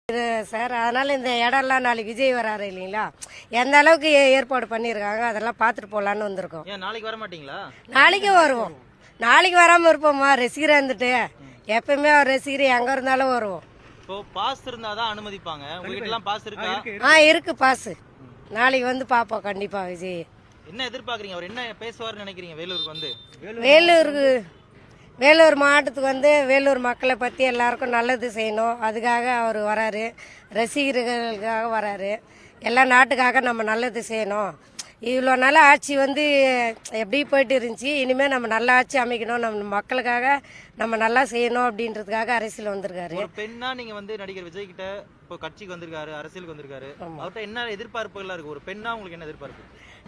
Sir, அதனால இந்த இடம்லாம் நாளைக்கு விஜய் வராரு இல்லைங்களா, எந்த அளவுக்கு ஏற்பாடு பண்ணியிருக்காங்க அதெல்லாம் பார்த்துட்டு போகலான்னு வந்திருக்கோம். ஏன் நாளைக்கு வர மாட்டீங்களா? நாளைக்கு வருவோம். நாளைக்கு வராமல் இருப்போம்மா, ரசிகராக இருந்துட்டு எப்பவுமே அவர் ரசிகர் எங்கே இருந்தாலும் வருவோம். இப்போ பாஸ் இருந்தாதான் அனுமதிப்பாங்க. உங்ககிட்ட எல்லாம் பாஸ் இருக்கா? இருக்கு பாஸ். நாளைக்கு வந்து பார்ப்போம் கண்டிப்பாக விஜய். என்ன எதிர்பார்க்குறீங்க? அவர் என்ன பேசுவார்னு நினைக்கிறீங்க வேலூருக்கு வந்து? வேலூர் மாவட்டத்துக்கு வந்து வேலூர் மக்களை பற்றி எல்லாருக்கும் நல்லது செய்யணும், அதுக்காக அவர் வராரு. ரசிகர்களுக்காக வராரு. எல்லா நாட்டுக்காக நம்ம நல்லது செய்யணும். இவ்வளோ நல்ல ஆட்சி வந்து எப்படி போயிட்டு இருந்துச்சு, இனிமேல் நம்ம நல்ல ஆட்சி அமைக்கணும், நம்ம மக்களுக்காக நம்ம நல்லா செய்யணும் அப்படின்றதுக்காக அரசியல் வந்திருக்காரு. ஒரு பெண்ணா நீங்க வந்து நடிகர் விஜய் கிட்ட இப்போ கட்சிக்கு வந்திருக்காரு, அரசியலுக்கு வந்திருக்காரு, அவர்கிட்ட என்ன எதிர்பார்ப்புகள்லாம் இருக்கு? ஒரு பெண்ணா உங்களுக்கு என்ன எதிர்பார்ப்பு?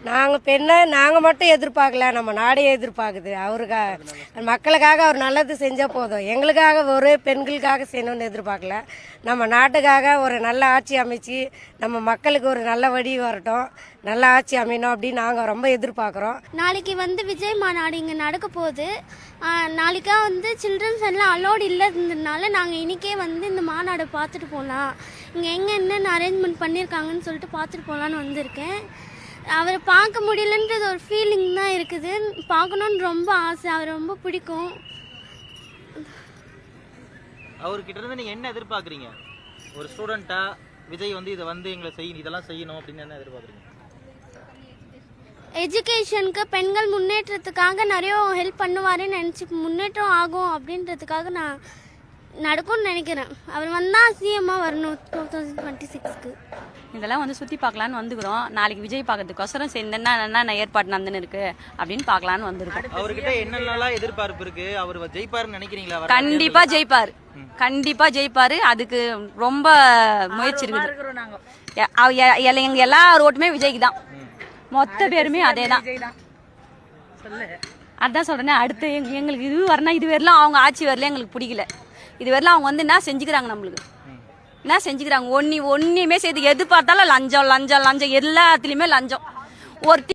நாங்கள் மட்டும் எதிர்பார்க்கல, நம்ம நாடே எதிர்பார்க்குது. அவருக்காக மக்களுக்காக அவர் நல்லது செஞ்சால் போதும். எங்களுக்காக ஒரு பெண்களுக்காக செய்யணும்னு எதிர்பார்க்கல. நம்ம நாட்டுக்காக ஒரு நல்ல ஆட்சி அமைச்சு நம்ம மக்களுக்கு ஒரு நல்ல வழி வரட்டும், நல்ல ஆட்சி அமையணும் அப்படின்னு நாங்கள் ரொம்ப எதிர்பார்க்குறோம். நாளைக்கு வந்து விஜய் மாநாடு இங்கே நடக்க போகுது. நாளைக்கா வந்து சில்ட்ரன்ஸ் எல்லாம் அலோடு இல்லைன்றதுனால நாங்கள் இன்றைக்கே வந்து இந்த மாநாடு பார்த்துட்டு போகலாம், இங்கே எங்கே என்னென்ன அரேஞ்ச்மெண்ட் பண்ணியிருக்காங்கன்னு சொல்லிட்டு பார்த்துட்டு போகலான்னு வந்திருக்கேன். அவரை பார்க்க முடியலன்றது ஒரு ஃபீலிங் தான் இருக்குது. பார்க்கணுன்னு ரொம்ப ஆசை, அவர் ரொம்ப பிடிக்கும். அவர்கிட்ட இருந்து நீங்க என்ன எதிர்பார்க்குறீங்க? ஒரு ஸ்டூடெண்டா விஜய் வந்து இதை வந்து எங்களை செய்யணும், இதெல்லாம் செய்யணும் அப்படின்னு என்ன எதிர்பார்க்குறீங்க? எஜுகேஷனுக்கு பெண்கள் முன்னேற்றத்துக்காக நிறைய ஹெல்ப் பண்ணுவாருன்னு நினச்சி முன்னேற்றம் ஆகும் அப்படின்றதுக்காக நான் நடக்கும்னு நினைக்கிறேன். அவர் வந்தால் சிஎம்மாக வரணும் 2026க்கு. இதெல்லாம் வந்து சுற்றி பார்க்கலான்னு வந்துக்கிறோம். நாளைக்கு விஜய் பார்க்கறதுக்கோசரம் என்னென்ன ஏற்பாடு நடந்துன்னு இருக்கு அப்படின்னு பார்க்கலான்னு வந்திருக்கோம். அவர்கிட்ட என்னென்னலாம் எதிர்பார்ப்பு இருக்கு? அவர் ஜெயிப்பாருன்னு நினைக்கிறீங்களா? கண்டிப்பா ஜெயிப்பாரு, கண்டிப்பா ஜெயிப்பாரு. அதுக்கு ரொம்ப முயற்சி இருக்குது. எங்க எல்லா ரோட்டுமே விஜய்க்கு தான், மொத்த பேருமே அதே தான். அதான் சொல்றேன், அடுத்து எங்களுக்கு இது வரணும், இது வரலாம் அவங்க ஆட்சி வரல எங்களுக்கு பிடிக்கல. இது வரலாம் அவங்க வந்து என்ன செஞ்சுக்கிறாங்க, நம்மளுக்கு என்ன செஞ்சுக்கிறாங்க? ஒன்னுமே செய்து எது பார்த்தாலும் லஞ்சம் லஞ்சம் லஞ்சம், எல்லாத்துலயுமே லஞ்சம். ஒரு